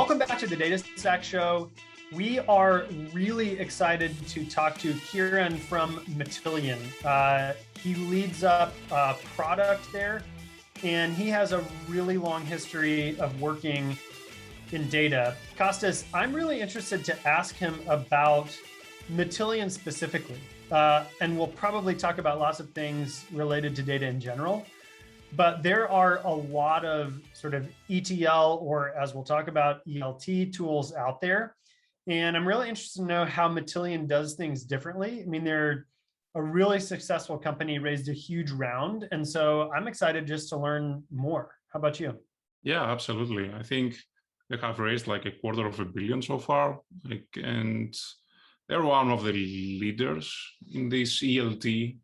Welcome back to the DataStack Show. We are really excited to talk to Ciaran from Matillion. He leads up product there, and he has a really long history of working in data. Kostas, I'm really interested to ask him about Matillion specifically, and we'll probably talk about lots of things related to data in general. But there are a lot of sort of ETL, or as we'll talk about, ELT tools out there. And I'm really interested to know how Matillion does things differently. I mean, they're a really successful company, raised a huge round. And so I'm excited just to learn more. How about you? Yeah, absolutely. I think they have raised like $250 million so far. And they're one of the leaders in this ELT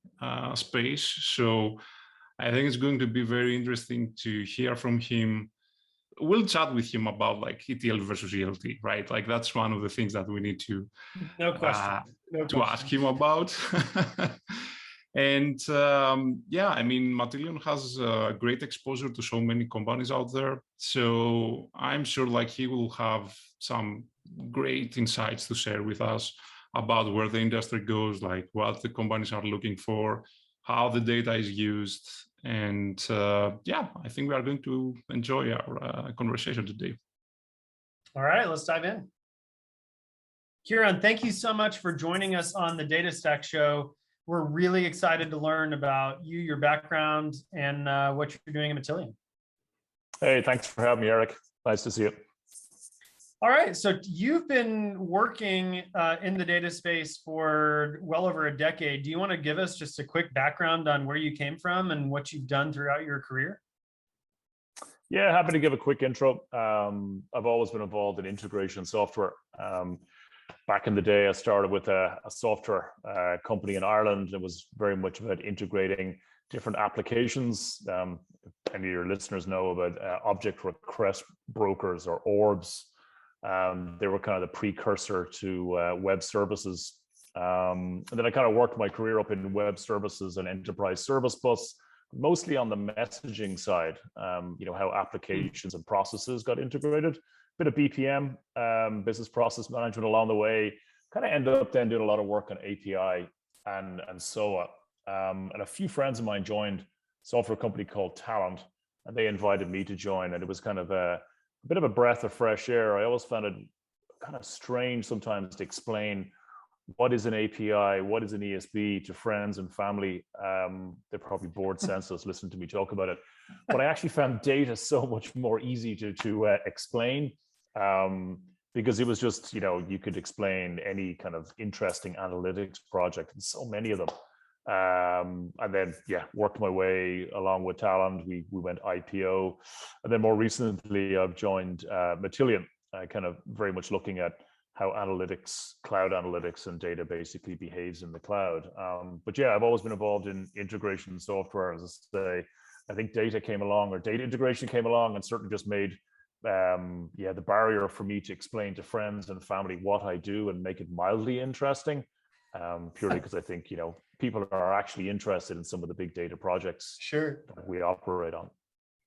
space. So I think it's going to be very interesting to hear from him. We'll chat with him about like ETL versus ELT, right? Like that's one of the things that we need to ask him about. And yeah, I mean, Matillion has great exposure to so many companies out there. So I'm sure like he will have some great insights to share with us about where the industry goes, like what the companies are looking for, how the data is used. And yeah, I think we are going to enjoy our conversation today. All right, let's dive in. Ciaran, thank you so much for joining us on the DataStack Show. We're really excited to learn about you, your background, and what you're doing at Matillion. Hey, thanks for having me, Eric. Nice to see you. All right, so you've been working in the data space for well over a decade. Do you want to give us just a quick background on where you came from and what you've done throughout your career? Yeah, happy to give a quick intro. I've always been involved in integration software. Back in the day, I started with a software company in Ireland. It was very much about integrating different applications. Any of your listeners know about object request brokers, or ORBs. They were kind of the precursor to web services. And then I kind of worked my career up in web services and enterprise service bus, mostly on the messaging side, you know, how applications and processes got integrated. Bit of BPM, business process management along the way. Kind of ended up then doing a lot of work on API and SOA. And a few friends of mine joined a software company called Talent, and they invited me to join. And it was kind of a bit of a breath of fresh air. I always found it kind of strange sometimes to explain what is an API, what is an ESB to friends and family. They're probably bored senseless listening to me talk about it. But I actually found data so much more easy to explain, because it was just, you know, you could explain any kind of interesting analytics project, and so many of them. And then, yeah, worked my way along with Talent. We went IPO. And then more recently, I've joined Matillion, kind of very much looking at how analytics, cloud analytics and data basically behaves in the cloud. But yeah, I've always been involved in integration software. As I say, I think data came along, or data integration came along, and certainly just made yeah, the barrier for me to explain to friends and family what I do and make it mildly interesting. Purely because I think, you know, people are actually interested in some of the big data projects that we operate on.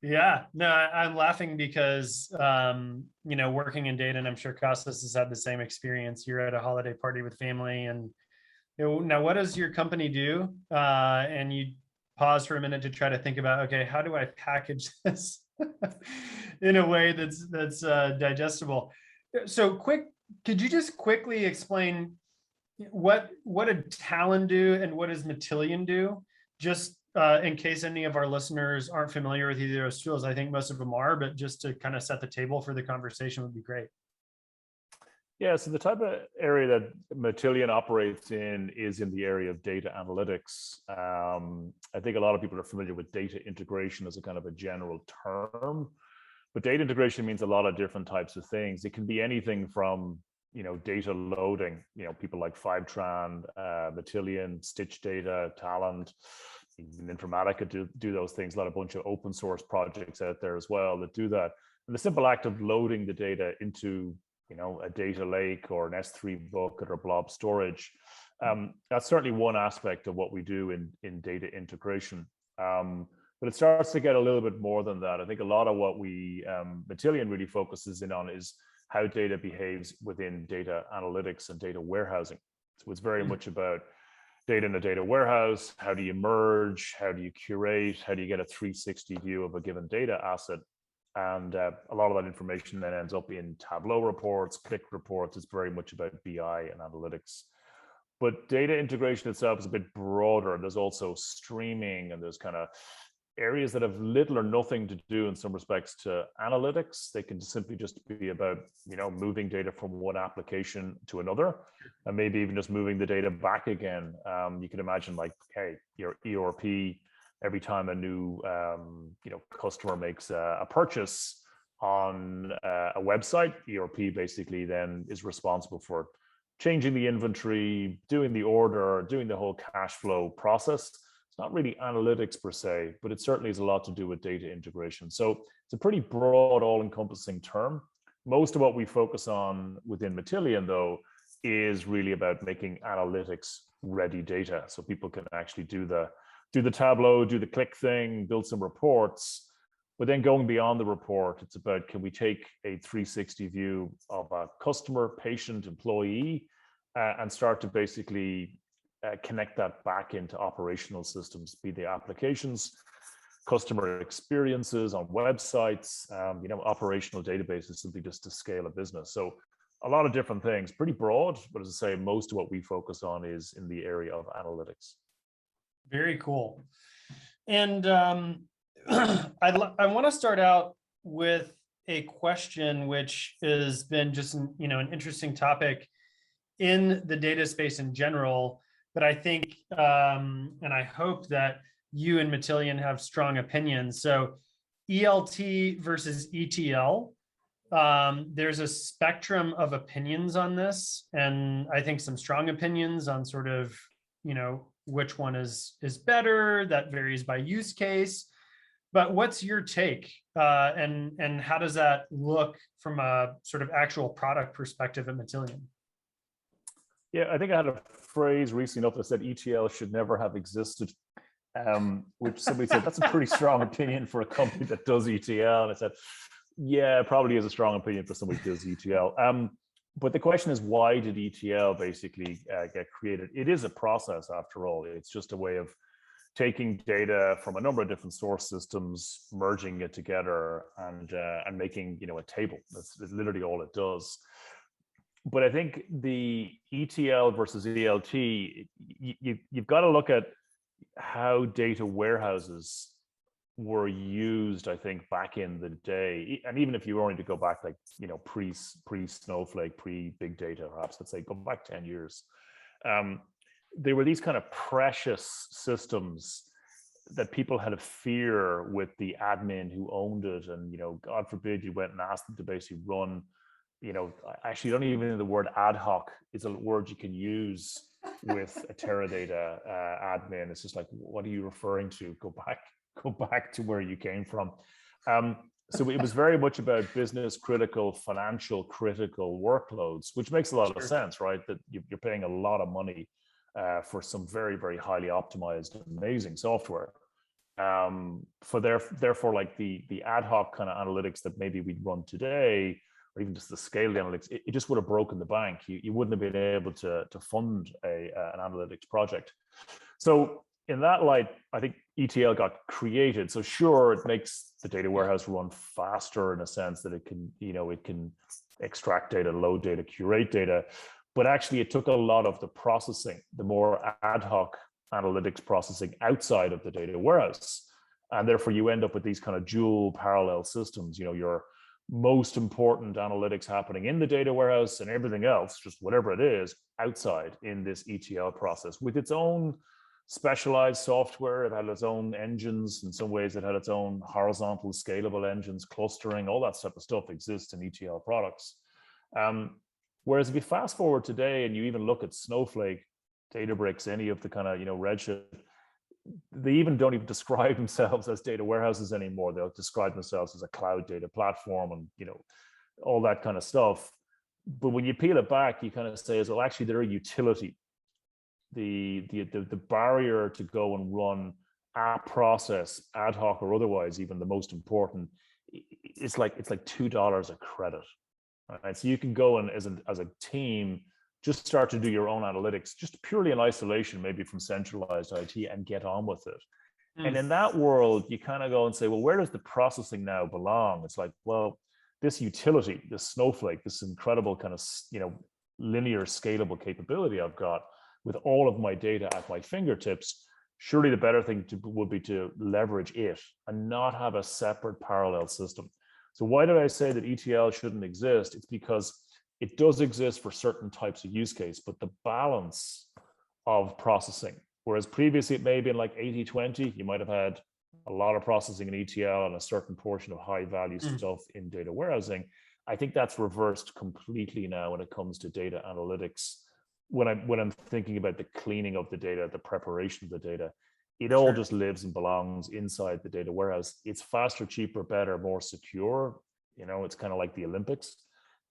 Yeah, no, I'm laughing because, you know, working in data, and I'm sure Kostas has had the same experience. You're at a holiday party with family, and you know, now what does your company do? And you pause for a minute to try to think about, okay, how do I package this in a way that's digestible? So could you just quickly explain what did Talent do and what does Matillion do? Just in case any of our listeners aren't familiar with either of those tools. I think most of them are, but just to kind of set the table for the conversation would be great. Yeah, so the type of area that Matillion operates in is in the area of data analytics. I think a lot of people are familiar with data integration as a kind of a general term, but data integration means a lot of different types of things. It can be anything from, you know, data loading, you know, people like Fivetran, Matillion, Stitch Data, Talent, even Informatica do those things. A bunch of open source projects out there as well that do that. And the simple act of loading the data into, you know, a data lake or an S3 bucket or blob storage, that's certainly one aspect of what we do in data integration. But it starts to get a little bit more than that. I think a lot of what we Matillion really focuses in on is how data behaves within data analytics and data warehousing. So it's very much about data in a data warehouse. How do you merge? How do you curate? How do you get a 360 view of a given data asset? And a lot of that information then ends up in Tableau reports, Click reports. It's very much about BI and analytics. But data integration itself is a bit broader. There's also streaming, and there's kind of areas that have little or nothing to do in some respects to analytics. They can simply just be about, moving data from one application to another, and maybe even just moving the data back again. You can imagine, like, hey, your ERP, every time a new customer makes a purchase on a website, ERP basically then is responsible for changing the inventory, doing the order, doing the whole cash flow process. It's not really analytics per se, but it certainly has a lot to do with data integration. So it's a pretty broad, all-encompassing term. Most of what we focus on within Matillion, though, is really about making analytics ready data, so people can actually do the Tableau, do the Click thing, build some reports. But then going beyond the report, it's about, can we take a 360 view of a customer, patient, employee, and start to basically connect that back into operational systems, be they applications, customer experiences on websites, operational databases, simply just to scale a business. So a lot of different things, pretty broad, but as I say, most of what we focus on is in the area of analytics. Very cool. And I want to start out with a question, which has been just an interesting topic in the data space in general. But I think, and I hope that you and Matillion have strong opinions. So ELT versus ETL, there's a spectrum of opinions on this, and I think some strong opinions on sort of, which one is better. That varies by use case. But what's your take, and how does that look from a sort of actual product perspective at Matillion? Yeah, I think I had a phrase recently enough that said ETL should never have existed, which somebody said, that's a pretty strong opinion for a company that does ETL. And I said, yeah, it probably is a strong opinion for somebody who does ETL. But the question is, why did ETL basically get created? It is a process, after all. It's just a way of taking data from a number of different source systems, merging it together, and making a table. That's literally all it does. But I think the ETL versus ELT, you've got to look at how data warehouses were used, I think, back in the day. And even if you were only to go back, like, pre-Snowflake, pre-big data, perhaps, let's say, go back 10 years. There were these kind of precious systems that people had a fear with the admin who owned it. And, God forbid you went and asked them to basically run, I actually don't even know the word ad hoc is a word you can use with a Teradata admin. It's just like, what are you referring to? Go back to where you came from. So it was very much about business critical, financial critical workloads, which makes a lot of sense, right? That you're paying a lot of money for some very, very highly optimized, amazing software. Therefore, like the ad hoc kind of analytics that maybe we'd run today, or even just the scale of the analytics, it just would have broken the bank. You wouldn't have been able to fund an analytics project. So in that light, I think ETL got created. So sure, it makes the data warehouse run faster in a sense that it can, it can extract data, load data, curate data. But actually, it took a lot of the processing, the more ad hoc analytics processing outside of the data warehouse. And therefore, you end up with these kind of dual parallel systems. Your most important analytics happening in the data warehouse, and everything else, just whatever it is, outside in this ETL process with its own specialized software. It had its own engines. In some ways, it had its own horizontal scalable engines, clustering, all that type of stuff exists in ETL products. Whereas if you fast forward today and you even look at Snowflake, Databricks, any of the kind of, Redshift, they even don't even describe themselves as data warehouses anymore. They'll describe themselves as a cloud data platform and, all that kind of stuff. But when you peel it back, you kind of say, well, actually, they're a utility. The barrier to go and run a process, ad hoc or otherwise, even the most important, it's like $2 a credit. Right? So you can go and as a team, just start to do your own analytics, just purely in isolation, maybe from centralized IT, and get on with it. And in that world, you kind of go and say, well, where does the processing now belong? It's like, well, this utility, this Snowflake, this incredible kind of, linear scalable capability I've got with all of my data at my fingertips, surely the better thing would be to leverage it and not have a separate parallel system. So why did I say that ETL shouldn't exist? It's because it does exist for certain types of use case, but the balance of processing, whereas previously it may have been like 80-20, you might have had a lot of processing in ETL and a certain portion of high value stuff in data warehousing. I think that's reversed completely now when it comes to data analytics. When I'm thinking about the cleaning of the data, the preparation of the data, it all just lives and belongs inside the data warehouse. It's faster, cheaper, better, more secure. It's kind of like the Olympics.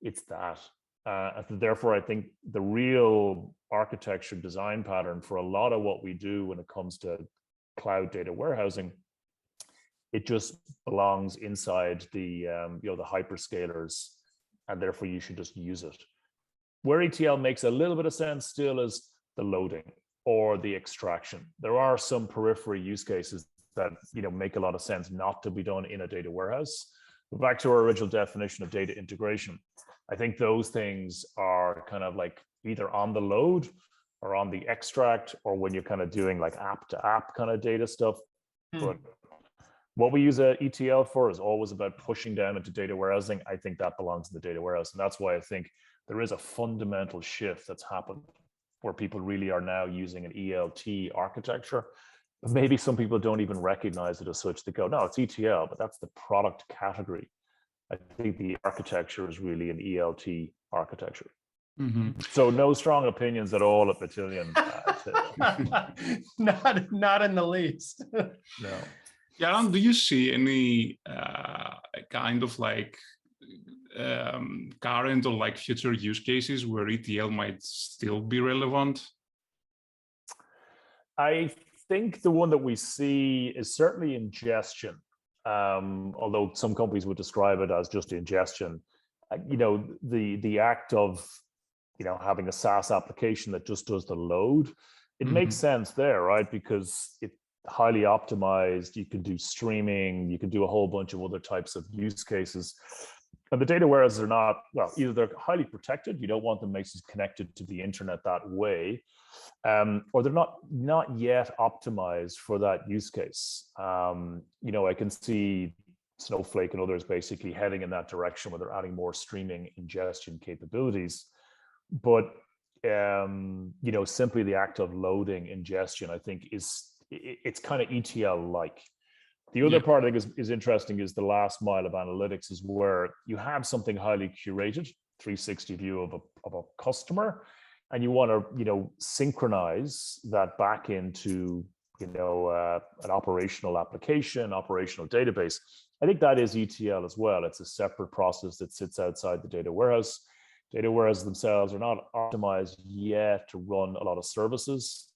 It's that. Therefore, I think the real architecture design pattern for a lot of what we do when it comes to cloud data warehousing, it just belongs inside the the hyperscalers, and therefore you should just use it. Where ETL makes a little bit of sense still is the loading or the extraction. There are some periphery use cases that make a lot of sense not to be done in a data warehouse. But back to our original definition of data integration, I think those things are kind of like either on the load or on the extract, or when you're kind of doing like app to app kind of data stuff. But what we use ETL for is always about pushing down into data warehousing. I think that belongs in the data warehouse. And that's why I think there is a fundamental shift that's happened where people really are now using an ELT architecture. But maybe some people don't even recognize it as such. They go, no, it's ETL, but that's the product category. I think the architecture is really an ELT architecture. So no strong opinions at all at Matillion. Not in the least. No. Ciaran, do you see any kind of like current or like future use cases where ETL might still be relevant? I think the one that we see is certainly ingestion. Although some companies would describe it as just ingestion. The act of having a SaaS application that just does the load, it makes sense there, right? Because it's highly optimized. You can do streaming, you can do a whole bunch of other types of use cases. And the data warehouses are not, well, either they're highly protected, you don't want them connected to the internet that way, or they're not yet optimized for that use case. I can see Snowflake and others basically heading in that direction where they're adding more streaming ingestion capabilities. But simply the act of loading ingestion, I think it's kind of ETL-like. The other part I think is interesting is the last mile of analytics is where you have something highly curated, 360 view of a customer, and you want to synchronize that back into an operational application, operational database. I think that is ETL as well. It's a separate process that sits outside the data warehouse. Data warehouses themselves are not optimized yet to run a lot of services.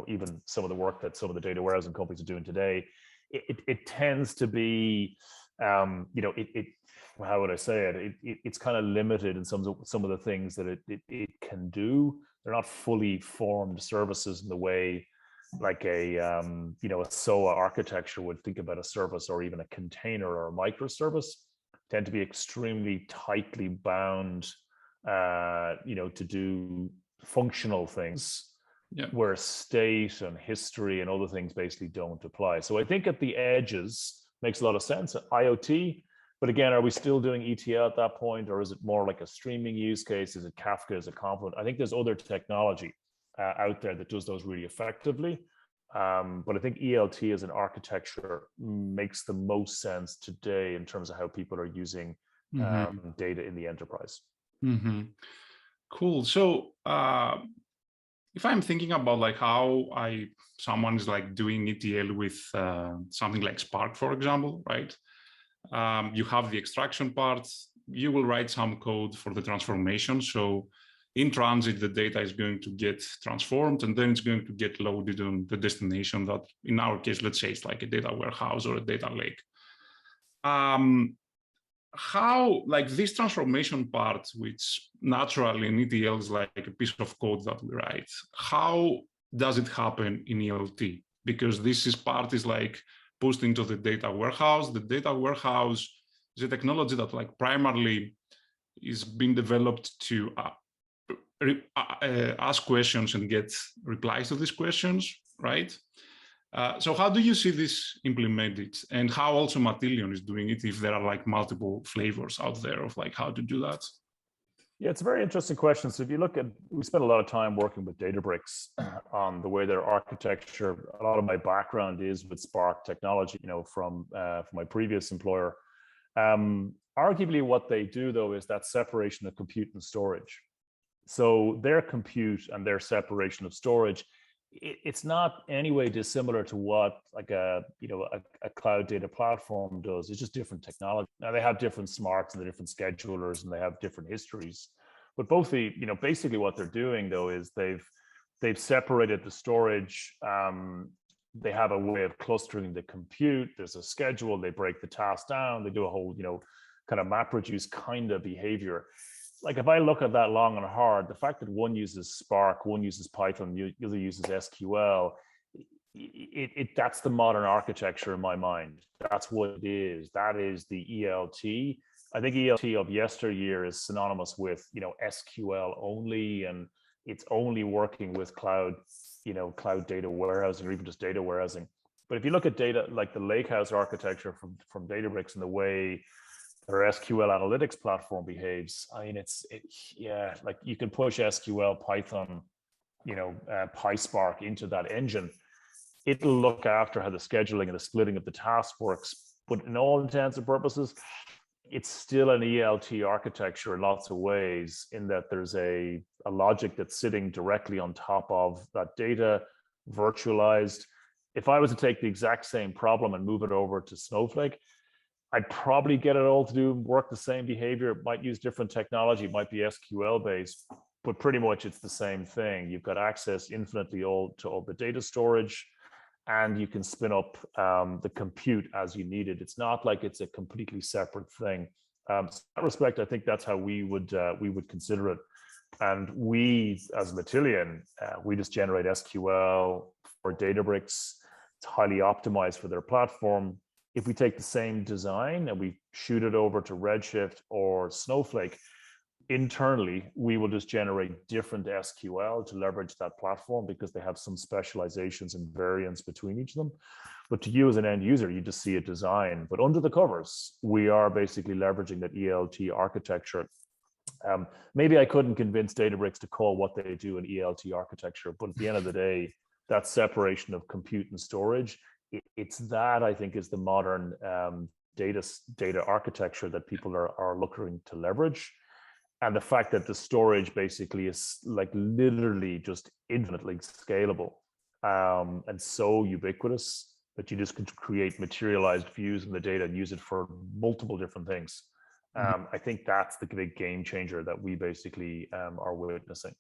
Even some of the work that some of the data warehousing companies are doing today, it tends to be, how would I say it? It's kind of limited in some of the things that it can do. They're not fully formed services in the way like a SOA architecture would think about a service, or even a container or a microservice. Tend to be extremely tightly bound, to do functional things, where state and history and other things basically don't apply. So I think at the edges makes a lot of sense. IoT, but again, are we still doing ETL at that point, or is it more like a streaming use case? Is it Kafka? Is it Confluent? I think there's other technology out there that does those really effectively. But I think ELT as an architecture makes the most sense today in terms of how people are using data in the enterprise. Cool. So if I'm thinking about like how someone is like doing ETL with something like Spark, for example, right? You have the extraction part, you will write some code for the transformation. So in transit, the data is going to get transformed, and then it's going to get loaded on the destination that, in our case, let's say it's like a data warehouse or a data lake. how, like this transformation part, which naturally in ETL is like a piece of code that we write, how does it happen in ELT? Because this is part is like pushed into the data warehouse. The data warehouse is a technology that like primarily is being developed to ask questions and get replies to these questions, right? So how do you see this implemented, and how also Matillion is doing it if there are like multiple flavors out there of like how to do that? Yeah, it's a very interesting question. So if you look at, we spent a lot of time working with Databricks on the way their architecture, a lot of my background is with Spark technology, from my previous employer. Arguably what they do though is that separation of compute and storage. So their compute and their separation of storage, it's not any way dissimilar to what like a cloud data platform does. It's just different technology. Now they have different smarts and the different schedulers and they have different histories, but both basically what they're doing though is they've separated the storage. They have a way of clustering the compute. There's a schedule. They break the task down. They do a whole kind of MapReduce kind of behavior. Like if I look at that long and hard, the fact that one uses Spark, one uses Python, the other uses SQL, that's the modern architecture in my mind. That's what it is. That is the ELT. I think ELT of yesteryear is synonymous with SQL only, and it's only working with cloud data warehousing or even just data warehousing. But if you look at data like the Lakehouse architecture from Databricks and the way their SQL analytics platform behaves, I mean, like you can push SQL, Python, PySpark into that engine. It'll look after how the scheduling and the splitting of the task works. But in all intents and purposes, it's still an ELT architecture in lots of ways, in that there's a logic that's sitting directly on top of that data, virtualized. If I was to take the exact same problem and move it over to Snowflake, I'd probably get it all to work the same behavior. It might use different technology, it might be SQL based, but pretty much it's the same thing. You've got access infinitely to all the data storage, and you can spin up the compute as you need it. It's not like it's a completely separate thing. So in that respect, I think that's how we would consider it. And we, as Matillion, we just generate SQL for Databricks. It's highly optimized for their platform. If we take the same design and we shoot it over to Redshift or Snowflake, internally, we will just generate different SQL to leverage that platform because they have some specializations and variants between each of them. But to you as an end user, you just see a design. But under the covers, we are basically leveraging that ELT architecture. Maybe I couldn't convince Databricks to call what they do an ELT architecture, but at the end of the day, that separation of compute and storage, it's that I think is the modern data architecture that people are looking to leverage. And the fact that the storage basically is like literally just infinitely scalable and so ubiquitous that you just could create materialized views in the data and use it for multiple different things. I think that's the big game changer that we basically are witnessing.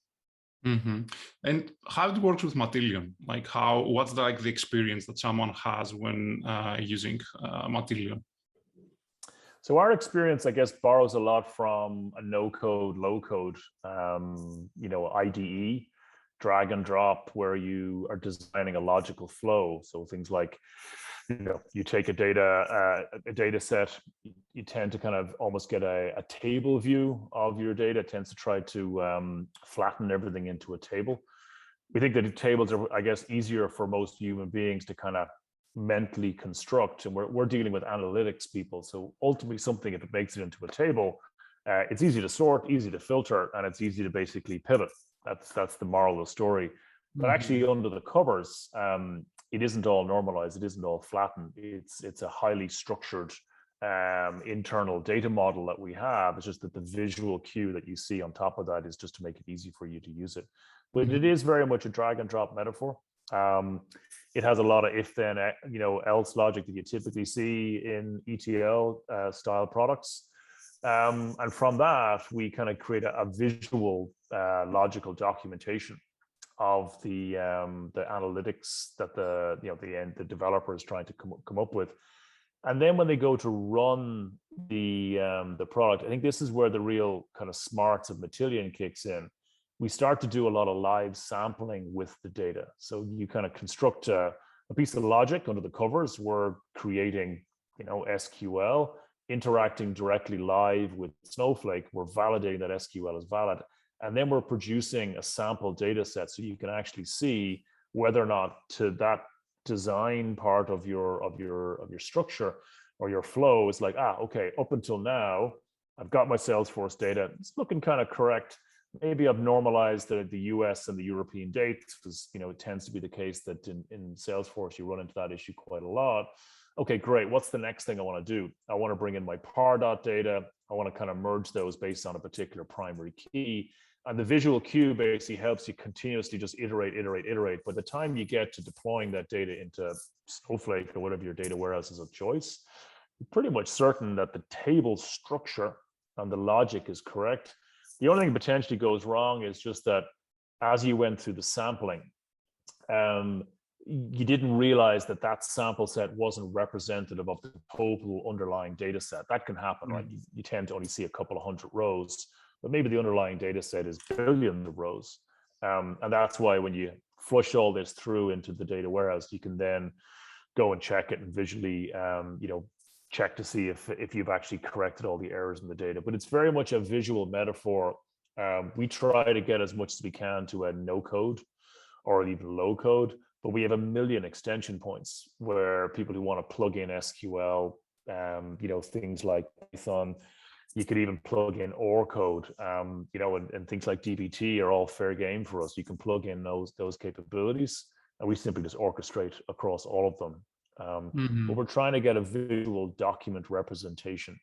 Mm-hmm. And how it works with Matillion? Like what's the experience that someone has when using Matillion? So our experience, I guess, borrows a lot from a no-code, low-code, IDE, drag and drop, where you are designing a logical flow. So things like, you take a data set, you tend to kind of almost get a table view of your data. It tends to try to flatten everything into a table. We think that the tables are, I guess, easier for most human beings to kind of mentally construct, and we're dealing with analytics people. So ultimately something, if it makes it into a table, it's easy to sort, easy to filter, and it's easy to basically pivot. That's the moral of the story. But actually under the covers, it isn't all normalized, it isn't all flattened. It's a highly structured internal data model that we have. It's just that the visual cue that you see on top of that is just to make it easy for you to use it. But it is very much a drag and drop metaphor. It has a lot of if then else logic that you typically see in ETL style products. And from that, we kind of create a visual logical documentation of the analytics that the developer is trying to come up with. And then when they go to run the product, I think this is where the real kind of smarts of Matillion kicks in. We start to do a lot of live sampling with the data. So you kind of construct a piece of logic under the covers. We're creating, SQL, interacting directly live with Snowflake. We're validating that SQL is valid. And then we're producing a sample data set so you can actually see whether or not to that design part of your structure or your flow is like, okay, up until now, I've got my Salesforce data. It's looking kind of correct. Maybe I've normalized the US and the European dates because, it tends to be the case that in Salesforce, you run into that issue quite a lot. Okay, great. What's the next thing I want to do? I want to bring in my par.data data. I want to kind of merge those based on a particular primary key. And the visual cue basically helps you continuously just iterate. By the time you get to deploying that data into Snowflake or whatever your data warehouse is of choice, you're pretty much certain that the table structure and the logic is correct. The only thing that potentially goes wrong is just that as you went through the sampling, you didn't realize that sample set wasn't representative of the total underlying data set. That can happen, right? You tend to only see a couple of hundred rows, but maybe the underlying data set is billions of rows. And that's why when you flush all this through into the data warehouse, you can then go and check it and visually, check to see if you've actually corrected all the errors in the data. But it's very much a visual metaphor. We try to get as much as we can to a no code or even low code, but we have a million extension points where people who want to plug in SQL, things like Python, you could even plug in OR code, and things like dbt are all fair game for us. You can plug in those capabilities, and we simply just orchestrate across all of them. But we're trying to get a visual document representation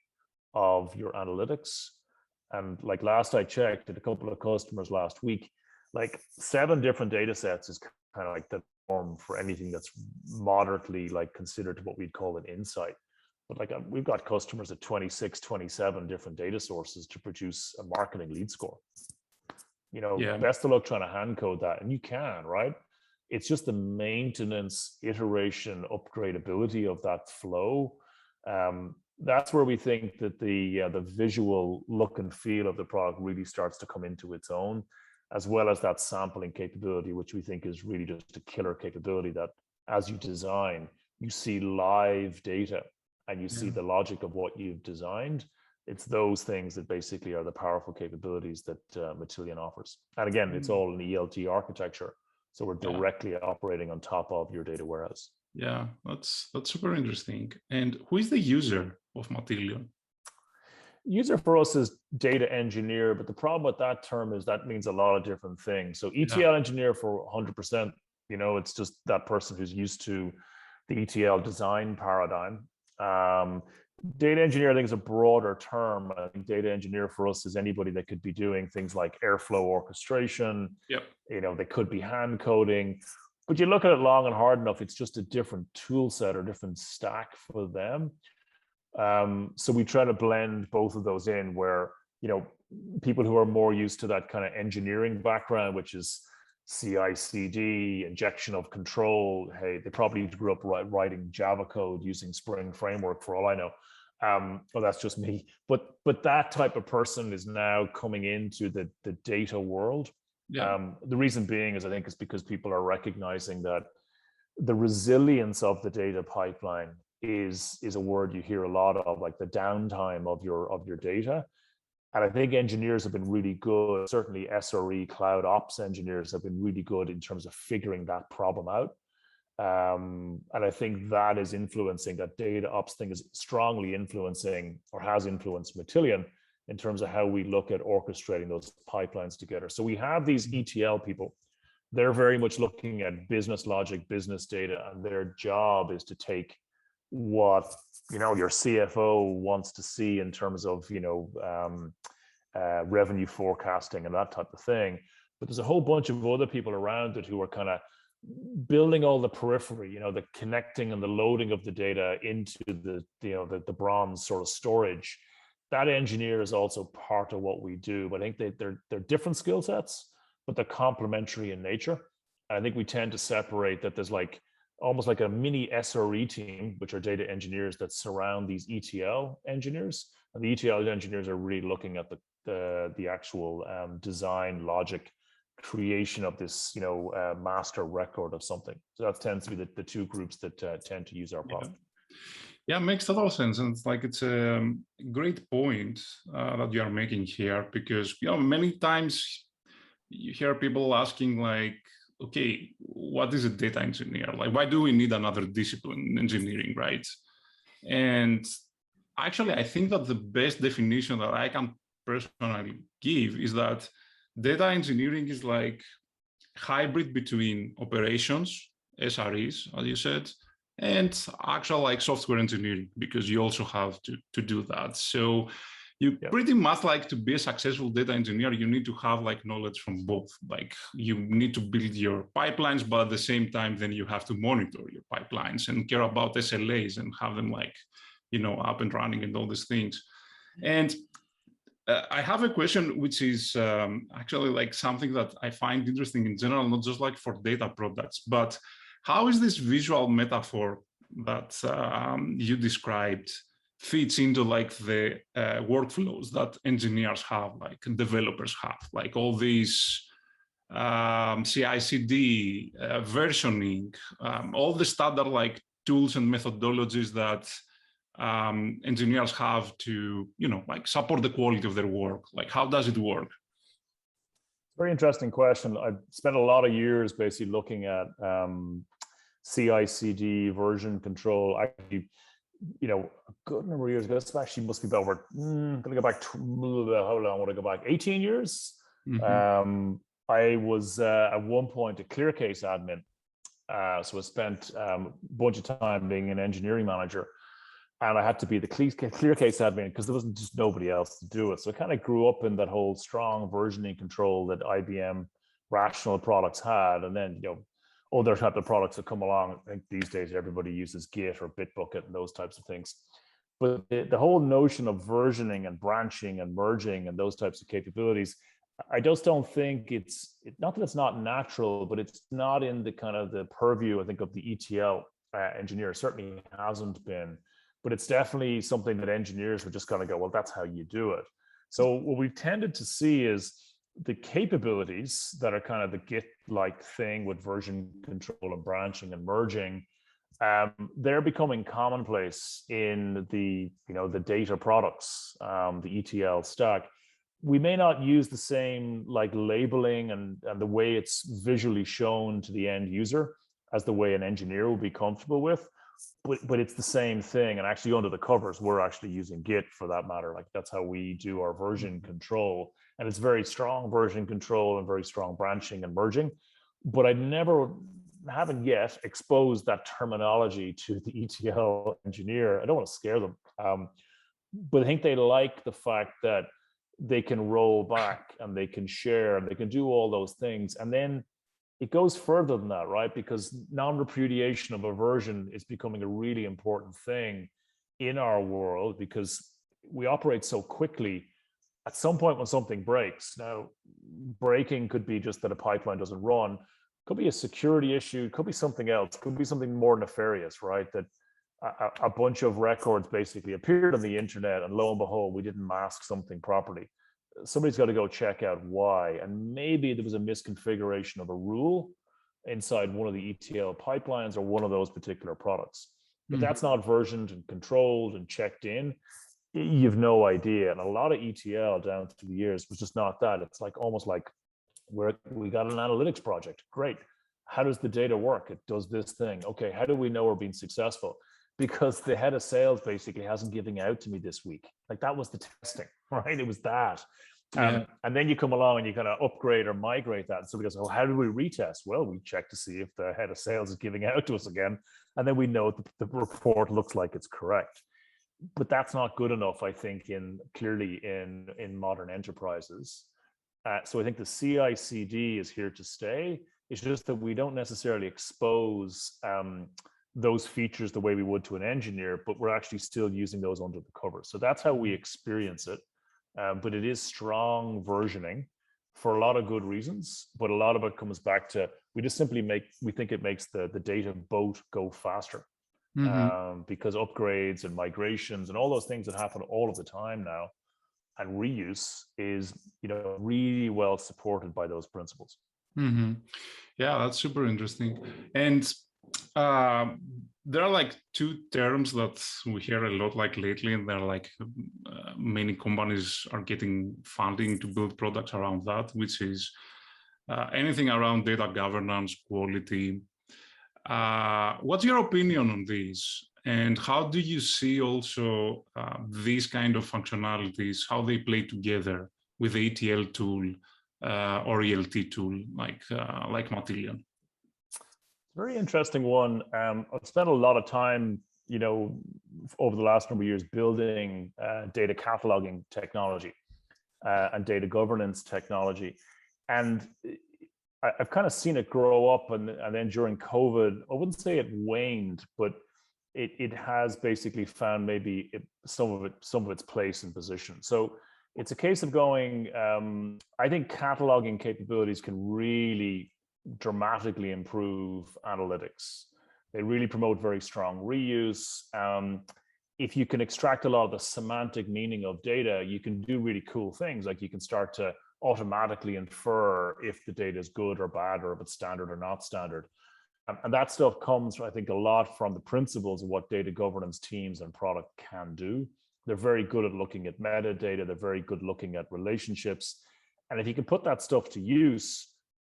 of your analytics. And like last I checked at a couple of customers last week, like 7 different data sets is kind of like the norm for anything that's moderately like considered what we'd call an insight. But like we've got customers at 26, 27 different data sources to produce a marketing lead score. Best of luck trying to hand code that. And you can, right? It's just the maintenance, iteration, upgradability of that flow. That's where we think that the visual look and feel of the product really starts to come into its own, as well as that sampling capability, which we think is really just a killer capability that as you design, you see live data and you see the logic of what you've designed. It's those things that basically are the powerful capabilities that Matillion offers. And again, it's all an ELT architecture. So we're directly operating on top of your data warehouse. Yeah, that's super interesting. And who is the user of Matillion? User for us is data engineer, but the problem with that term is that means a lot of different things. So ETL engineer for 100%, it's just that person who's used to the ETL design paradigm. Data engineer, I think, is a broader term. I think data engineer for us is anybody that could be doing things like airflow orchestration. Yep. They could be hand coding, but you look at it long and hard enough, it's just a different tool set or different stack for them. So we try to blend both of those in where, people who are more used to that kind of engineering background, which is CI/CD, injection of control. Hey, they probably grew up writing Java code using Spring Framework for all I know. Well, that's just me. But that type of person is now coming into the data world. The reason being is I think it's because people are recognizing that the resilience of the data pipeline is a word you hear a lot of, like the downtime of your data. And I think engineers have been really good. Certainly SRE, cloud ops engineers have been really good in terms of figuring that problem out. And I think that is influencing, that data ops thing is strongly influencing or has influenced Matillion in terms of how we look at orchestrating those pipelines together. So we have these ETL people. They're very much looking at business logic, business data, and their job is to take what your CFO wants to see in terms of revenue forecasting and that type of thing. But there's a whole bunch of other people around it who are kind of building all the periphery, the connecting and the loading of the data into the bronze sort of storage. That engineer is also part of what we do. But I think they're different skill sets, but they're complementary in nature. And I think we tend to separate that there's like almost like a mini SRE team, which are data engineers that surround these ETL engineers. And the ETL engineers are really looking at the actual design logic creation of this, master record of something. So that tends to be the two groups that tend to use our product. Yeah, makes total sense. And it's a great point that you are making here, because many times you hear people asking like, okay, what is a data engineer? Like, why do we need another discipline in engineering, right? And actually, I think that the best definition that I can personally give is that data engineering is like hybrid between operations, SREs, as you said, and actual like software engineering, because you also have to do that. So you pretty much, like, to be a successful data engineer, you need to have like knowledge from both. Like, you need to build your pipelines, but at the same time, then you have to monitor your pipelines and care about SLAs and have them like, up and running and all these things. And I have a question, which is actually like something that I find interesting in general, not just like for data products, but how is this visual metaphor that you described fits into like the workflows that engineers have, like developers have, like all these CI/CD, versioning, all the standard like tools and methodologies that engineers have to, like support the quality of their work. Like, how does it work? Very interesting question. I've spent a lot of years basically looking at CI/CD, version control. Actually, a good number of years ago. This actually must be about over. I'm gonna go back. How long would I go back? 18 years. Mm-hmm. I was at one point a ClearCase admin, so I spent a bunch of time being an engineering manager, and I had to be the ClearCase admin because there wasn't just nobody else to do it. So I kind of grew up in that whole strong versioning control that IBM Rational products had, and then other type of products that come along. I think these days everybody uses Git or Bitbucket and those types of things. But the whole notion of versioning and branching and merging and those types of capabilities, I just don't think it's not that it's not natural, but it's not in the kind of the purview, I think, of the ETL engineer. It certainly hasn't been, but it's definitely something that engineers would just kind of go, well, that's how you do it. So what we've tended to see is the capabilities that are kind of the Git-like thing with version control and branching and merging, they're becoming commonplace in the data products, the ETL stack. We may not use the same like labeling and the way it's visually shown to the end user as the way an engineer will be comfortable with, but it's the same thing. And actually under the covers, we're actually using Git for that matter. Like, that's how we do our version control. And it's very strong version control and very strong branching and merging. But I haven't yet exposed that terminology to the ETL engineer. I don't want to scare them. But I think they like the fact that they can roll back and they can share and they can do all those things. And then it goes further than that, right? Because non-repudiation of a version is becoming a really important thing in our world because we operate so quickly. At some point when something breaks, now breaking could be just that a pipeline doesn't run, could be a security issue, could be something else, could be something more nefarious, right? That a bunch of records basically appeared on the internet and lo and behold, we didn't mask something properly. Somebody's got to go check out why. And maybe there was a misconfiguration of a rule inside one of the ETL pipelines or one of those particular products. But that's not versioned and controlled and checked in. You've no idea. And a lot of ETL down through the years was just not that. It's like almost like we got an analytics project. Great. How does the data work? It does this thing. Okay, how do we know we're being successful? Because the head of sales basically hasn't given out to me this week. Like, that was the testing, right? It was that. And then you come along and you kind of upgrade or migrate that. And somebody goes, oh, how do we retest? Well, we check to see if the head of sales is giving out to us again. And then we know the report looks like it's correct. But that's not good enough, I think, clearly in modern enterprises. So I think the CI/CD is here to stay. It's just that we don't necessarily expose those features the way we would to an engineer, but we're actually still using those under the covers. So that's how we experience it. But it is strong versioning for a lot of good reasons, but a lot of it comes back to we think it makes the data boat go faster. Because upgrades and migrations and all those things that happen all of the time now, and reuse is really well supported by those principles. Yeah, that's super interesting. And there are like two terms that we hear a lot like lately, and they're like many companies are getting funding to build products around that, which is anything around data governance, quality. What's your opinion on this? And how do you see also these kind of functionalities, how they play together with the ETL tool or ELT tool like Matillion? Very interesting one. I've spent a lot of time, over the last number of years building data cataloging technology and data governance technology. And I've kind of seen it grow up, and then during COVID, I wouldn't say it waned, but it has basically found maybe some of its place and position. So it's a case of going, I think cataloging capabilities can really dramatically improve analytics. They really promote very strong reuse. If you can extract a lot of the semantic meaning of data, you can do really cool things. Like you can start to automatically infer if the data is good or bad, or if it's standard or not standard. And that stuff comes, I think, a lot from the principles of what data governance teams and product can do. They're very good at looking at metadata. They're very good looking at relationships. And if you can put that stuff to use,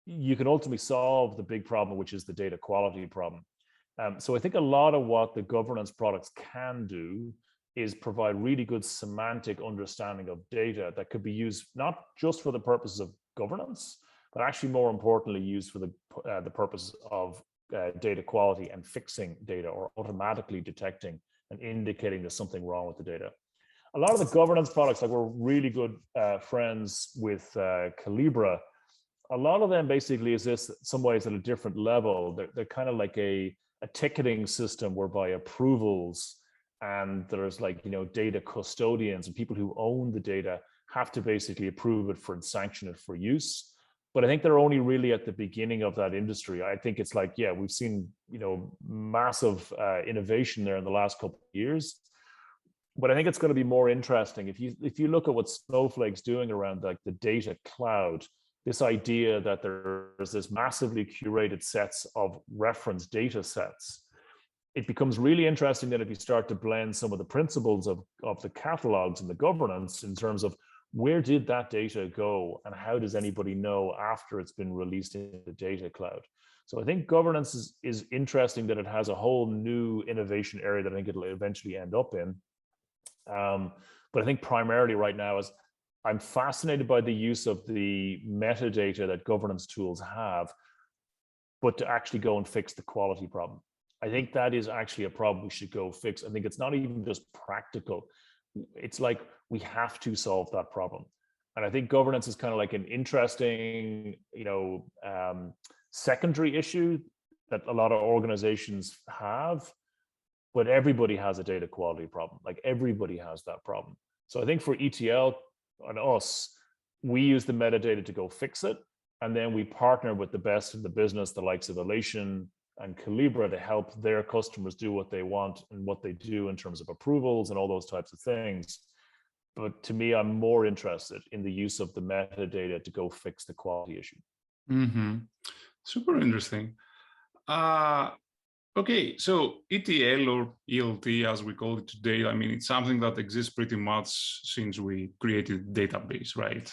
you can ultimately solve the big problem, which is the data quality problem. So I think a lot of what the governance products can do is provide really good semantic understanding of data that could be used not just for the purposes of governance, but actually more importantly used for the purpose of data quality and fixing data, or automatically detecting and indicating there's something wrong with the data. A lot of the governance products, like we're really good friends with Calibra. A lot of them basically exist in some ways at a different level. They're kind of like a ticketing system whereby approvals, and there's like, data custodians and people who own the data have to basically approve it and sanction it for use. But I think they're only really at the beginning of that industry. I think it's like, yeah, we've seen, massive innovation there in the last couple of years. But I think it's going to be more interesting if you look at what Snowflake's doing around like the data cloud. This idea that there's this massively curated sets of reference data sets. It becomes really interesting that if you start to blend some of the principles of the catalogs and the governance in terms of where did that data go and how does anybody know after it's been released into the data cloud. So I think governance is interesting, that it has a whole new innovation area that I think it'll eventually end up in. But I think primarily right now is I'm fascinated by the use of the metadata that governance tools have, but to actually go and fix the quality problem. I think that is actually a problem we should go fix. I think it's not even just practical. It's like we have to solve that problem. And I think governance is kind of like an interesting, secondary issue that a lot of organizations have, but everybody has a data quality problem. Like everybody has that problem. So I think for ETL and us, we use the metadata to go fix it. And then we partner with the best in the business, the likes of Elation and Calibra, to help their customers do what they want and what they do in terms of approvals and all those types of things. But to me, I'm more interested in the use of the metadata to go fix the quality issue. Super interesting. Okay, so ETL or ELT, as we call it today, I mean, it's something that exists pretty much since we created database, right?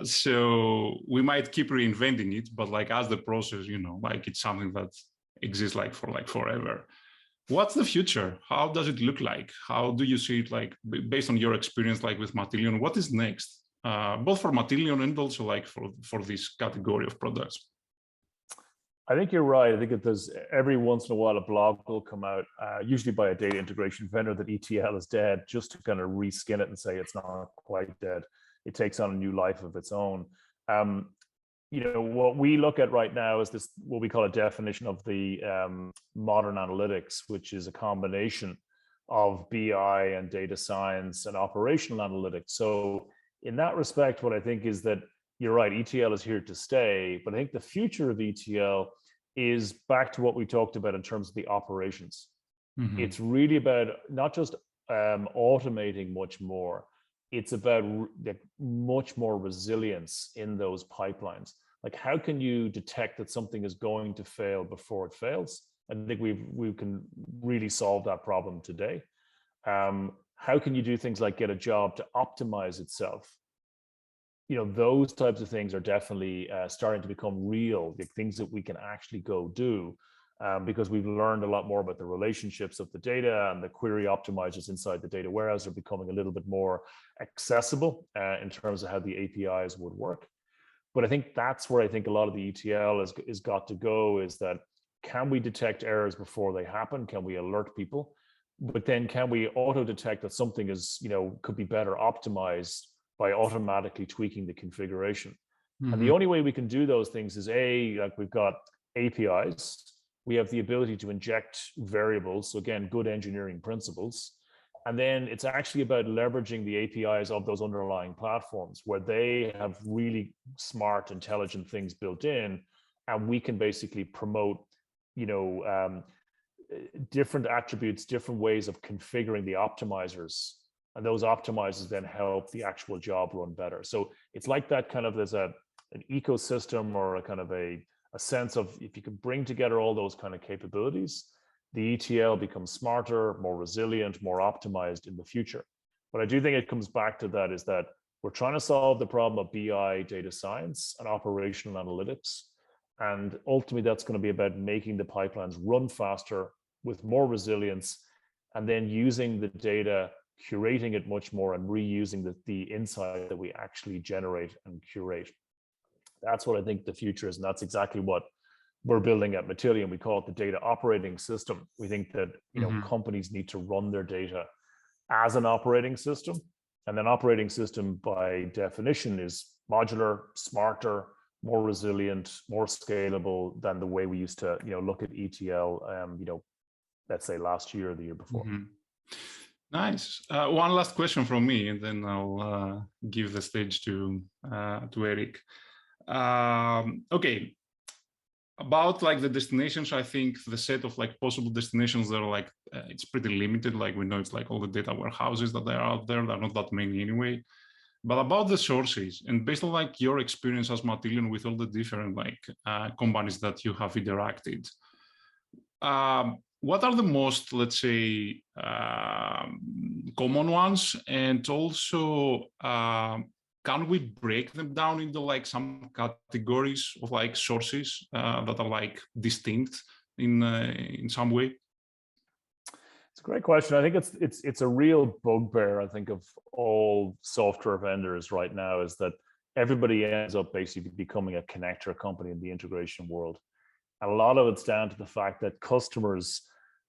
So we might keep reinventing it, but like as the process, like it's something that exists like for like forever. What's the future? How does it look like? How do you see it, like based on your experience, like with Matillion? What is next, both for Matillion and also like for this category of products? I think you're right. I think that there's every once in a while a blog will come out, usually by a data integration vendor, that ETL is dead, just to kind of reskin it and say it's not quite dead. It takes on a new life of its own. What we look at right now is this, what we call a definition of the modern analytics, which is a combination of BI and data science and operational analytics. So in that respect, what I think is that you're right, ETL is here to stay, but I think the future of ETL is back to what we talked about in terms of the operations. Mhm. It's really about not just automating much more, it's about much more resilience in those pipelines. Like, how can you detect that something is going to fail before it fails? I think we can really solve that problem today. How can you do things like get a job to optimize itself? Those types of things are definitely starting to become real, like things that we can actually go do, because we've learned a lot more about the relationships of the data, and the query optimizers inside the data warehouse are becoming a little bit more accessible in terms of how the APIs would work. But I think that's where I think a lot of the ETL is got to go, is that can we detect errors before they happen? Can we alert people? But then can we auto detect that something is, could be better optimized by automatically tweaking the configuration? Mhm. And the only way we can do those things is like we've got APIs, we have the ability to inject variables. So again, good engineering principles. And then it's actually about leveraging the APIs of those underlying platforms where they have really smart, intelligent things built in, and we can basically promote, different attributes, different ways of configuring the optimizers, and those optimizers then help the actual job run better. So it's like that kind of, there's an ecosystem, or a kind of a sense of, if you can bring together all those kind of capabilities, the ETL becomes smarter, more resilient, more optimized in the future. But I do think it comes back to that, is that we're trying to solve the problem of BI, data science, and operational analytics. And ultimately, that's going to be about making the pipelines run faster with more resilience, and then using the data, curating it much more, and reusing the insight that we actually generate and curate. That's what I think the future is. And that's exactly what we're building at Matillion. We call it the data operating system. We think that companies need to run their data as an operating system. And then operating system by definition is modular, smarter, more resilient, more scalable than the way we used to, look at ETL, let's say last year or the year before. Nice. One last question from me, and then I'll give the stage to Eric. Okay. About like the destinations, I think the set of like possible destinations, they're like, it's pretty limited. Like we know it's like all the data warehouses that are out there. There are not that many anyway. But about the sources, and based on like your experience as Matillion with all the different like companies that you have interacted, what are the most, let's say, common ones? And also, can we break them down into like some categories of like sources that are like distinct in some way? It's a great question. I think it's a real bugbear, I think, of all software vendors right now, is that everybody ends up basically becoming a connector company in the integration world. And a lot of it's down to the fact that customers,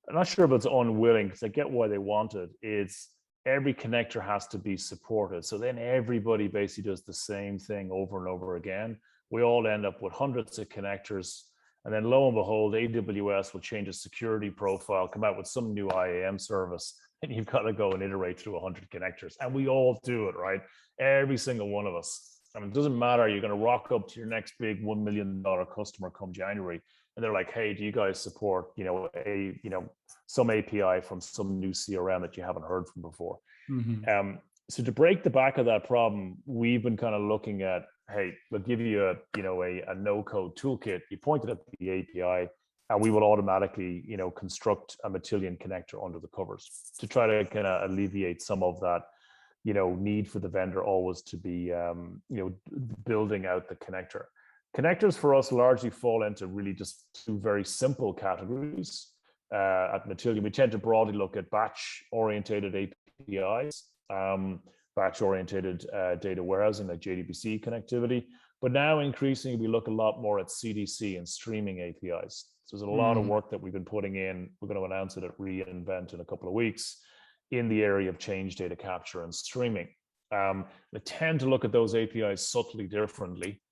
I'm not sure if it's unwilling, because I get why they want it. It's every connector has to be supported. So then everybody basically does the same thing over and over again. We all end up with hundreds of connectors. And then lo and behold, AWS will change a security profile, come out with some new IAM service, and you've got to go and iterate through 100 connectors. And we all do it, right? Every single one of us. I mean, it doesn't matter. You're going to rock up to your next big $1 million customer come January, and they're like, hey, do you guys support, some API from some new CRM that you haven't heard from before? So to break the back of that problem, we've been kind of looking at, hey, we'll give you a no-code toolkit. You point it at the API, and we will automatically, construct a Matillion connector under the covers to try to kind of alleviate some of that, need for the vendor always to be, building out the connector. Connectors for us largely fall into really just two very simple categories. At Matillion, we tend to broadly look at batch-orientated APIs, batch-orientated data warehousing like JDBC connectivity. But now increasingly, we look a lot more at CDC and streaming APIs. So there's a lot of work that we've been putting in. We're going to announce it at reInvent in a couple of weeks in the area of change data capture and streaming. They tend to look at those APIs subtly differently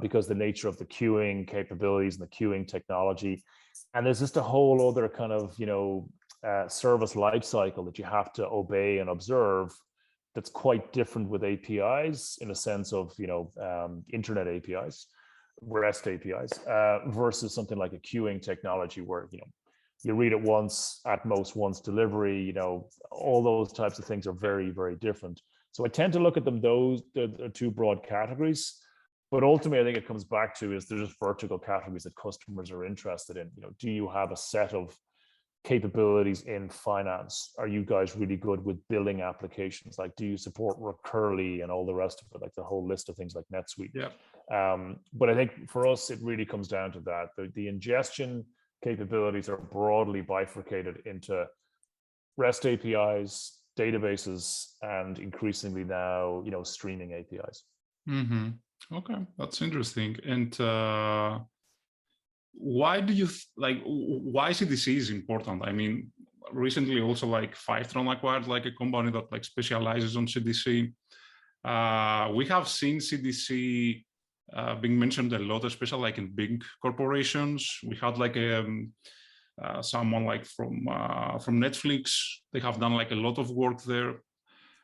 because the nature of the queuing capabilities and the queuing technology. And there's just a whole other kind of, service lifecycle that you have to obey and observe that's quite different with APIs in a sense of, internet APIs, REST APIs, versus something like a queuing technology where, you read it once, at most once delivery, all those types of things are very, very different. So I tend to look at them, the two broad categories, but ultimately I think it comes back to is there's just vertical categories that customers are interested in. Do you have a set of capabilities in finance? Are you guys really good with building applications? Like, do you support Recurly and all the rest of it, like the whole list of things like NetSuite? Yeah. But I think for us, it really comes down to that. The ingestion capabilities are broadly bifurcated into REST APIs, databases, and increasingly now, streaming APIs. Mm-hmm. Okay, that's interesting. And why do you why CDC is important? I mean, recently also like Fivetron acquired like a company that like specializes on CDC. We have seen CDC being mentioned a lot, especially like in big corporations. We had like someone like from Netflix. They have done like a lot of work there.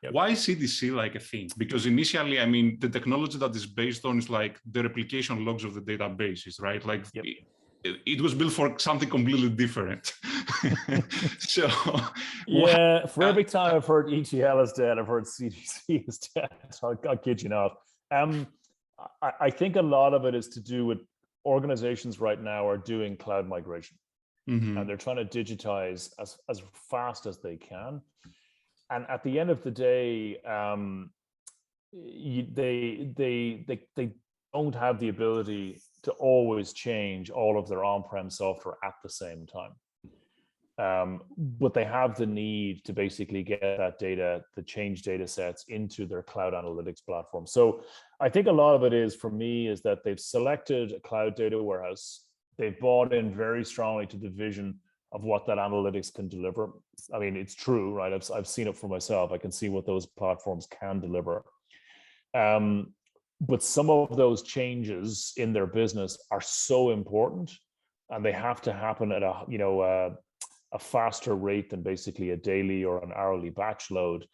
Yep. Why is CDC like a thing? Because initially, I mean, the technology that is based on is like the replication logs of the databases, right? Like yep. it was built for something completely different. So yeah, for every time I've heard ETL is dead, I've heard CDC is dead. So I'll kid you not. I think a lot of it is to do with organizations right now are doing cloud migration, and they're trying to digitize as fast as they can. And at the end of the day, they don't have the ability to always change all of their on-prem software at the same time. But they have the need to basically get that data, the change data sets into their cloud analytics platform. So I think a lot of it is, for me, is that they've selected a cloud data warehouse. They've bought in very strongly to the vision of what that analytics can deliver. I mean, it's true, right? I've seen it for myself. I can see what those platforms can deliver. But some of those changes in their business are so important, and they have to happen at a faster rate than basically a daily or an hourly batch load,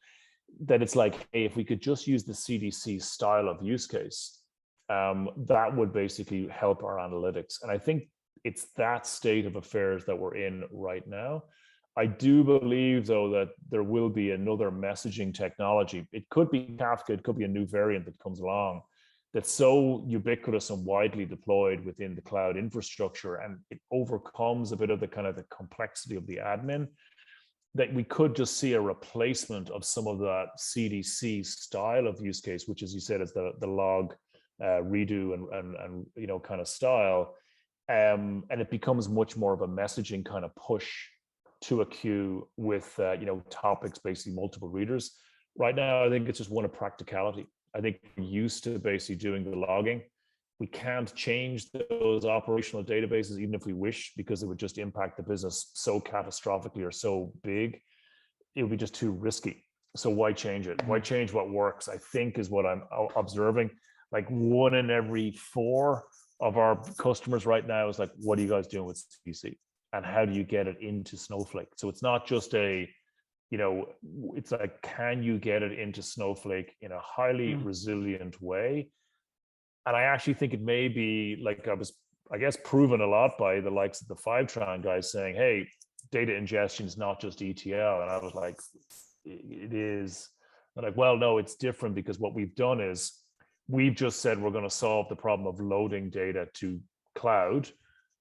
that it's like, hey, if we could just use the CDC style of use case, that would basically help our analytics. And I think it's that state of affairs that we're in right now. I do believe, though, that there will be another messaging technology. It could be Kafka, it could be a new variant that comes along that's so ubiquitous and widely deployed within the cloud infrastructure, and it overcomes a bit of the kind of the complexity of the admin, that we could just see a replacement of some of that CDC style of use case, which, as you said, is the log redo and kind of style. And it becomes much more of a messaging kind of push to a queue with topics, basically multiple readers. Right now, I think it's just one of practicality. I think we're used to basically doing the logging. We can't change those operational databases, even if we wish, because it would just impact the business so catastrophically or so big. It would be just too risky. So why change it? Why change what works? I think is what I'm observing. Like 1 in every 4 of our customers right now is like, what are you guys doing with CDC? And how do you get it into Snowflake? So it's not just it's like, can you get it into Snowflake in a highly resilient way? And I actually think it may be, like, I guess, proven a lot by the likes of the Fivetron guys saying, hey, data ingestion is not just ETL. And I was like, it is. I'm like, well, no, it's different, because what we've done is we've just said we're going to solve the problem of loading data to cloud,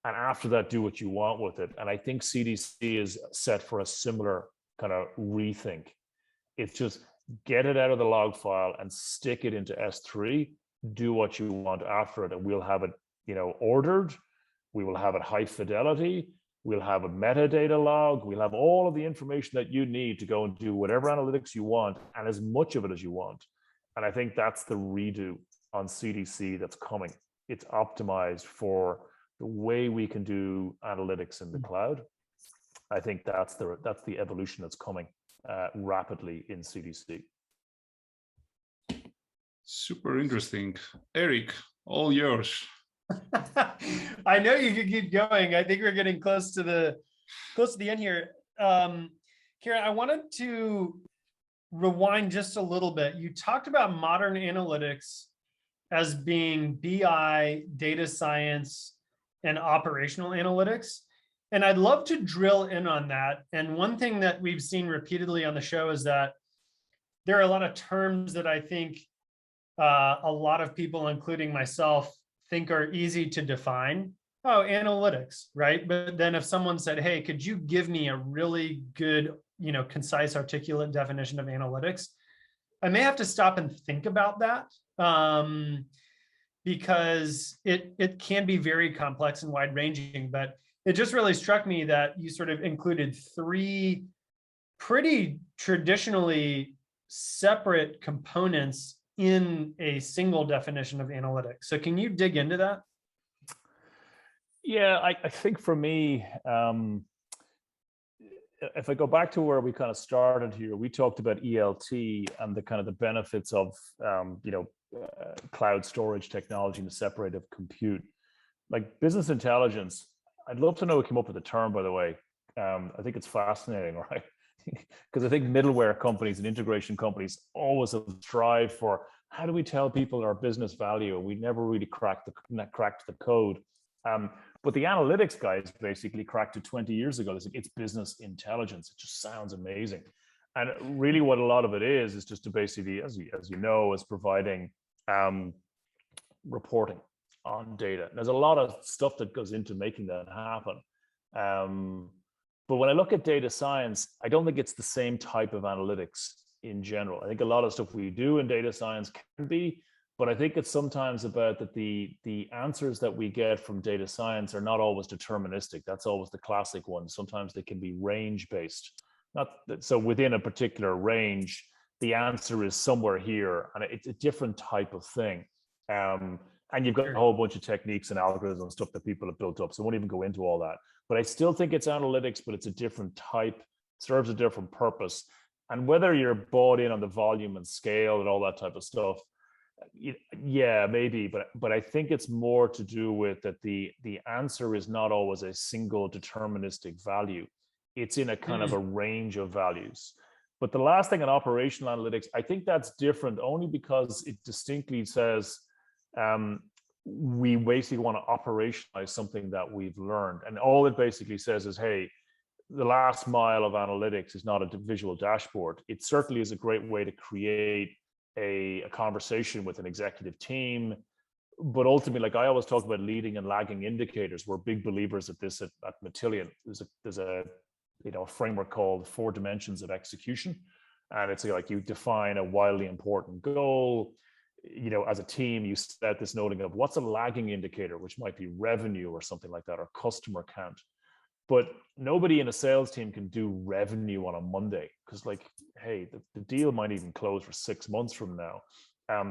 and after that, do what you want with it. And I think CDC is set for a similar kind of rethink. It's just get it out of the log file and stick it into S3, do what you want after it, and we'll have it, ordered. We will have it high fidelity. We'll have a metadata log. We'll have all of the information that you need to go and do whatever analytics you want, and as much of it as you want. And I think that's the redo on CDC that's coming. It's optimized for the way we can do analytics in the cloud. I think that's the evolution that's coming rapidly in CDC. Super interesting. Eric, all yours. I know you could keep going. I think we're getting close to the end here. Ciaran, I wanted to rewind just a little bit. You talked about modern analytics as being BI, data science, and operational analytics. And I'd love to drill in on that. And one thing that we've seen repeatedly on the show is that there are a lot of terms that I think a lot of people, including myself, think are easy to define. Oh, analytics, right? But then if someone said, hey, could you give me a really good, concise, articulate definition of analytics? I may have to stop and think about that, because it can be very complex and wide ranging. But it just really struck me that you sort of included three pretty traditionally separate components in a single definition of analytics. So can you dig into that? Yeah, I think for me, if I go back to where we kind of started here, we talked about ELT and the kind of the benefits of cloud storage technology and the separative compute. Like business intelligence, I'd love to know who came up with the term, by the way. I think it's fascinating, right? Because I think middleware companies and integration companies always have strived for, how do we tell people our business value? We never really cracked the code. But the analytics guys basically cracked it 20 years ago. It's business intelligence. It just sounds amazing. And really what a lot of it is just to basically, as you know, is providing reporting on data. There's a lot of stuff that goes into making that happen. But when I look at data science, I don't think it's the same type of analytics in general. I think a lot of stuff we do in data science can be, but I think it's sometimes about that the answers that we get from data science are not always deterministic. That's always the classic one. Sometimes they can be range based. So within a particular range, the answer is somewhere here, and it's a different type of thing. And you've got a whole bunch of techniques and algorithms and stuff that people have built up. So I won't even go into all that. But I still think it's analytics, but it's a different type, serves a different purpose. And whether you're bought in on the volume and scale and all that type of stuff, yeah, maybe. But I think it's more to do with that the answer is not always a single deterministic value. It's in a kind of a range of values. But the last thing in operational analytics, I think that's different only because it distinctly says, we basically want to operationalize something that we've learned. And all it basically says is, hey, the last mile of analytics is not a visual dashboard. It certainly is a great way to create a conversation with an executive team. But ultimately, like I always talk about leading and lagging indicators, we're big believers at this at Matillion. There's a framework called 4 dimensions of execution. And it's like you define a wildly important goal. As a team, you set this noting of what's a lagging indicator, which might be revenue or something like that, or customer count. But nobody in a sales team can do revenue on a Monday because, like, hey, the deal might even close for 6 months from now.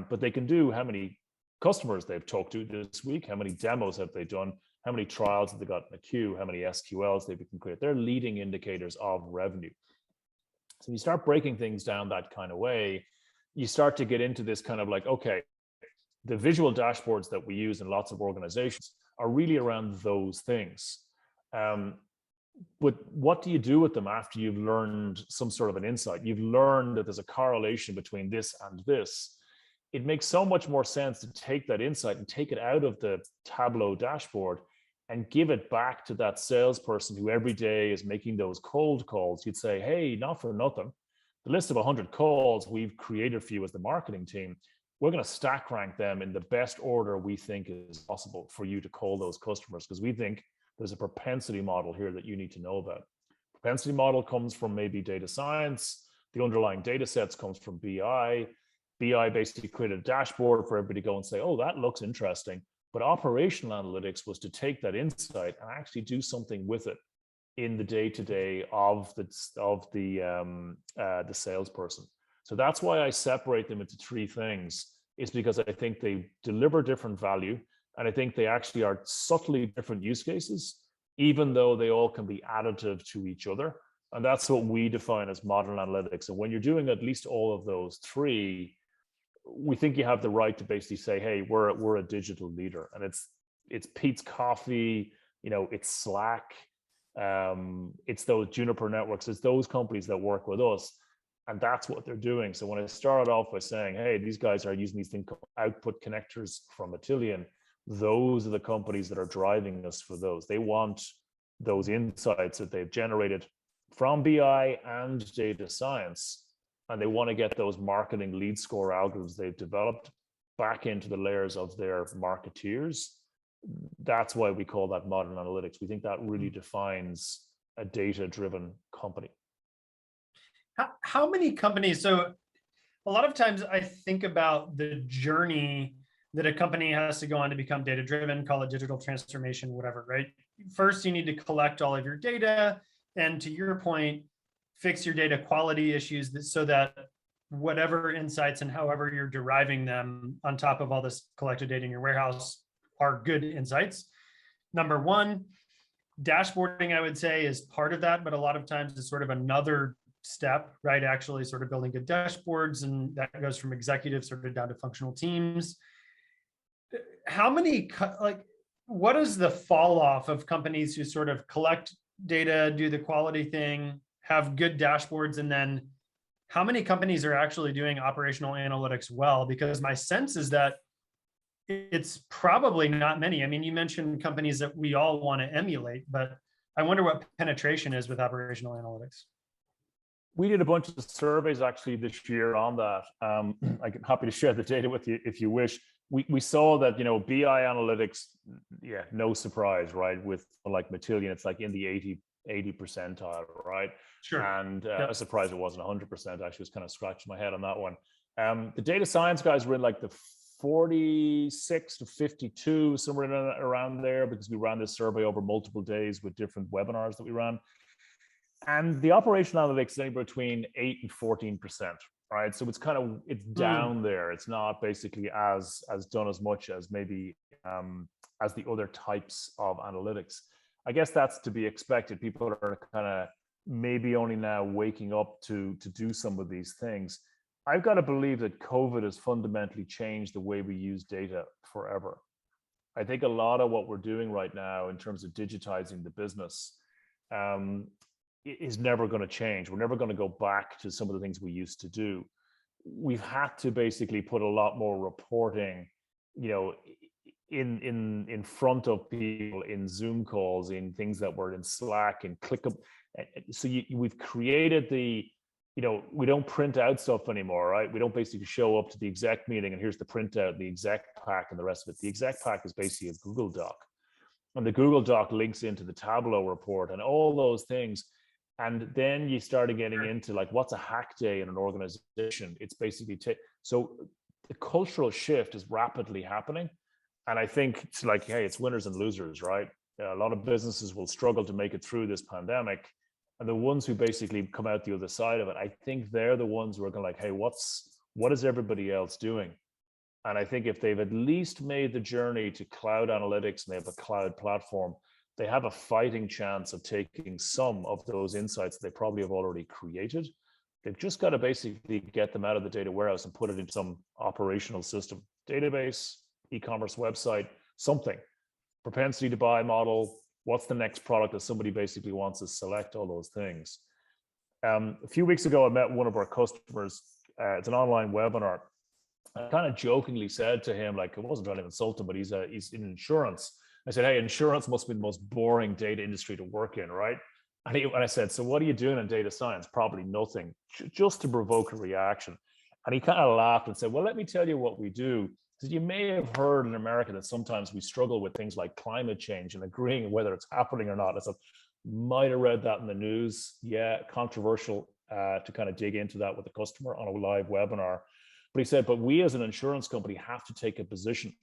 But they can do how many customers they've talked to this week, how many demos have they done, how many trials have they got in the queue, how many SQLs they can create. They're leading indicators of revenue. So you start breaking things down that kind of way, you start to get into this kind of like, okay, the visual dashboards that we use in lots of organizations are really around those things. But what do you do with them after you've learned some sort of an insight? You've learned that there's a correlation between this and this. It makes so much more sense to take that insight and take it out of the Tableau dashboard and give it back to that salesperson who every day is making those cold calls. You'd say, hey, not for nothing, the list of 100 calls we've created for you as the marketing team, we're going to stack rank them in the best order we think is possible for you to call those customers, because we think there's a propensity model here that you need to know about. Propensity model comes from maybe data science. The underlying data sets comes from BI. BI basically created a dashboard for everybody to go and say, oh, that looks interesting. But operational analytics was to take that insight and actually do something with it in the day-to-day of the salesperson. So that's why I separate them into 3 things, is because I think they deliver different value. And I think they actually are subtly different use cases, even though they all can be additive to each other. And that's what we define as modern analytics. And when you're doing at least all of those 3, we think you have the right to basically say, hey, we're a digital leader. And it's Pete's Coffee, it's Slack, it's those Juniper networks, it's those companies that work with us. And that's what they're doing. So when I started off by saying, hey, these guys are using these things called output connectors from Matillion, those are the companies that are driving us for those. They want those insights that they've generated from BI and data science, and they want to get those marketing lead score algorithms they've developed back into the layers of their marketeers. That's why we call that modern analytics. We think that really defines a data-driven company. How many companies? So a lot of times I think about the journey that a company has to go on to become data-driven, call it digital transformation, whatever, right? First, you need to collect all of your data. And to your point, fix your data quality issues so that whatever insights and however you're deriving them on top of all this collected data in your warehouse are good insights. Number one, dashboarding, I would say, is part of that, but a lot of times it's sort of another step, right? Actually sort of building good dashboards, and that goes from executives sort of down to functional teams. How many, like, what is the fall off of companies who sort of collect data, do the quality thing, have good dashboards, and then how many companies are actually doing operational analytics well? Because my sense is that it's probably not many. I mean, you mentioned companies that we all want to emulate, but I wonder what penetration is with operational analytics. We did a bunch of surveys actually this year on that. I'm happy to share the data with you if you wish. We saw that, you know, BI analytics, yeah, no surprise, right? With like Matillion, it's like in the 80 percentile, right? Sure. And I'm surprised it wasn't 100%. I actually was kind of scratching my head on that one. The data science guys were in like the 46 to 52, somewhere in around there, because we ran this survey over multiple days with different webinars that we ran. And the operational analytics is anywhere between 8 and 14%, right? So it's kind of, it's down there. It's not basically as done as much as maybe as the other types of analytics. I guess that's to be expected. People are kind of maybe only now waking up to do some of these things. I've got to believe that COVID has fundamentally changed the way we use data forever. I think a lot of what we're doing right now in terms of digitizing the business is never going to change. We're never going to go back to some of the things we used to do. We've had to basically put a lot more reporting, you know, in front of people, in Zoom calls, in things that were in Slack and ClickUp. So we've created the, you know, we don't print out stuff anymore, right? We don't basically show up to the exec meeting and here's the printout, the exec pack and the rest of it. The exec pack is basically a Google Doc. And the Google Doc links into the Tableau report and all those things. And then you started getting into like, what's a hack day in an organization? It's basically, so the cultural shift is rapidly happening. And I think it's like, hey, it's winners and losers, right? A lot of businesses will struggle to make it through this pandemic. And the ones who basically come out the other side of it, I think they're the ones who are going like, hey, what is everybody else doing? And I think if they've at least made the journey to cloud analytics and they have a cloud platform, they have a fighting chance of taking some of those insights they probably have already created. They've just got to basically get them out of the data warehouse and put it in some operational system, database, e-commerce website, something, propensity to buy model. What's the next product that somebody basically wants to select, all those things. A few weeks ago, I met one of our customers. It's an online webinar. I kind of jokingly said to him, like, I wasn't trying to insult him, but he's in insurance. I said, hey, insurance must be the most boring data industry to work in, right? And I said, so what are you doing in data science? Probably nothing, just to provoke a reaction. And he kind of laughed and said, well, let me tell you what we do. You may have heard in America that sometimes we struggle with things like climate change and agreeing whether it's happening or not. I said, might have read that in the news. Yeah, controversial to kind of dig into that with the customer on a live webinar. But he said, but we as an insurance company have to take a position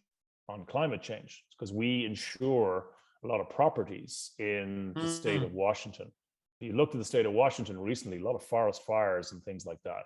on climate change because we insure a lot of properties in the state of Washington. You looked at the state of Washington recently, a lot of forest fires and things like that.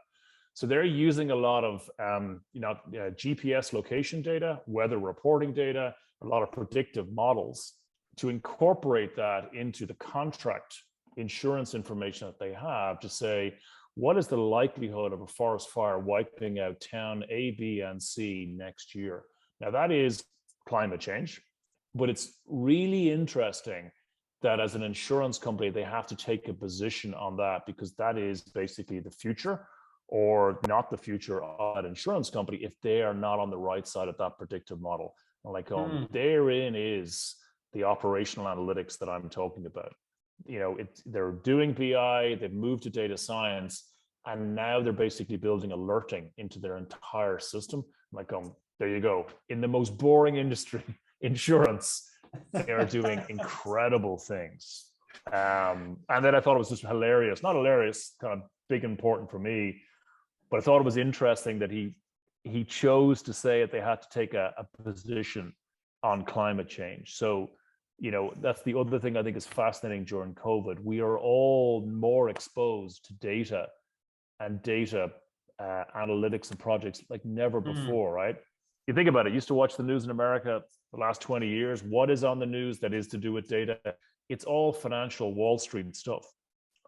So they're using a lot of GPS location data, weather reporting data, a lot of predictive models to incorporate that into the contract insurance information that they have to say, what is the likelihood of a forest fire wiping out town A, B, and C next year? Now that is climate change, but it's really interesting that as an insurance company, they have to take a position on that because that is basically the future. or not the future of that insurance company if they are not on the right side of that predictive model. And like, therein is the operational analytics that I'm talking about. You know, they're doing BI, they've moved to data science, and now they're basically building alerting into their entire system. Like, there you go. In the most boring industry, insurance, they are doing incredible things. And then I thought it was just hilarious, not hilarious, kind of big and important for me, but I thought it was interesting that he chose to say that they had to take a position on climate change. So, you know, that's the other thing I think is fascinating during COVID. We are all more exposed to data and data analytics and projects like never before, right? You think about it, you used to watch the news in America the last 20 years. What is on the news that is to do with data? It's all financial Wall Street stuff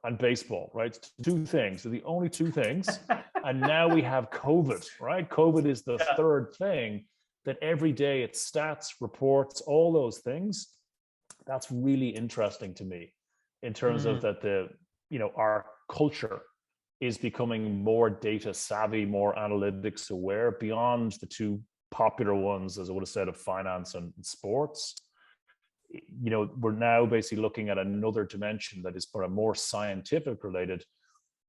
and baseball, right? Two things, so the only two things. And now we have COVID, right? COVID is the third thing that every day it's stats, reports, all those things. That's really interesting to me in terms of that our culture is becoming more data savvy, more analytics aware beyond the two popular ones, as I would have said, of finance and sports. You know, we're now basically looking at another dimension that is more scientific related,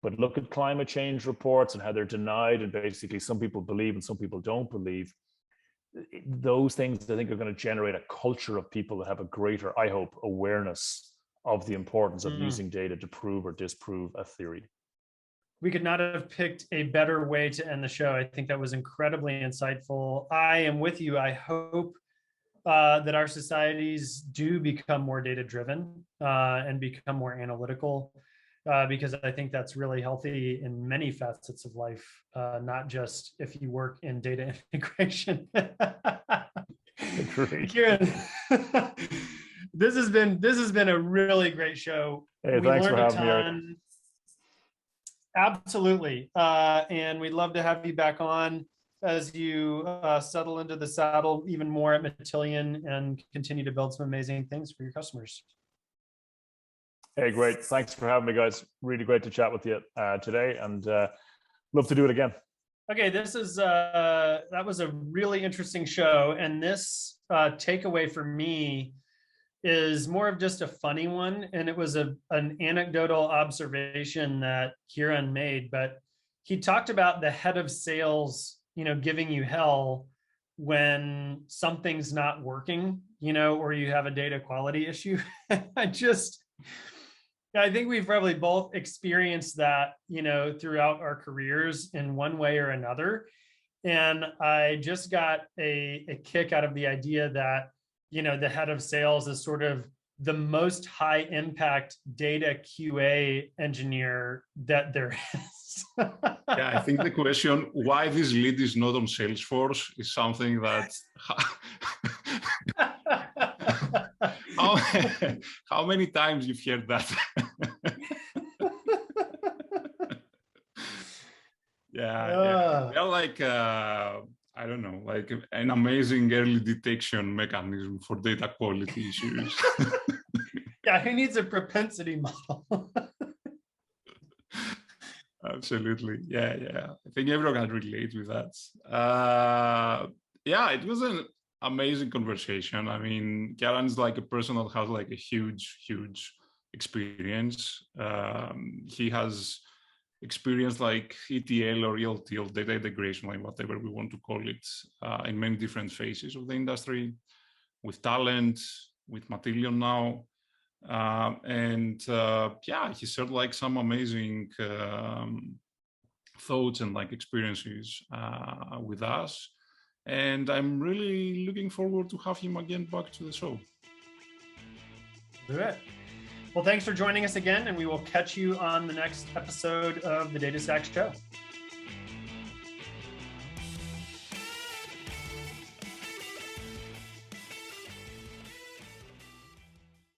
but look at climate change reports and how they're denied, and basically some people believe and some people don't believe. Those things I think are going to generate a culture of people that have a greater, I hope, awareness of the importance of using data to prove or disprove a theory. We could not have picked a better way to end the show. I think that was incredibly insightful. I am with you. I hope that our societies do become more data-driven and become more analytical, because I think that's really healthy in many facets of life, not just if you work in data integration. Ciaran, this has been a really great show. Hey, thanks for having me, Eric. Absolutely, and we'd love to have you back on as you settle into the saddle even more at Matillion and continue to build some amazing things for your customers. Hey, great. Thanks for having me, guys. Really great to chat with you today, and love to do it again. Okay, that was a really interesting show, and this takeaway for me is more of just a funny one, and it was an anecdotal observation that Ciaran made, but he talked about the head of sales, giving you hell when something's not working, or you have a data quality issue. I think we've probably both experienced that, throughout our careers in one way or another. And I just got a kick out of the idea that, the head of sales is sort of the most high impact data QA engineer that there is. Yeah, I think the question why this lead is not on Salesforce is something that how many times you've heard that? Yeah. They're like I don't know, like an amazing early detection mechanism for data quality issues. Yeah, who needs a propensity model? Absolutely. Yeah. I think everyone can relate with that. Yeah, it was an amazing conversation. I mean, Ciaran is like a person that has like a huge experience. He has experience like ETL or ELT, of data integration, like whatever we want to call it, in many different phases of the industry, with talent, with Matillion now. He shared like some amazing thoughts and like experiences with us. And I'm really looking forward to have him again back to the show. Do it. Well, thanks for joining us again, and we will catch you on the next episode of the DataStack Show.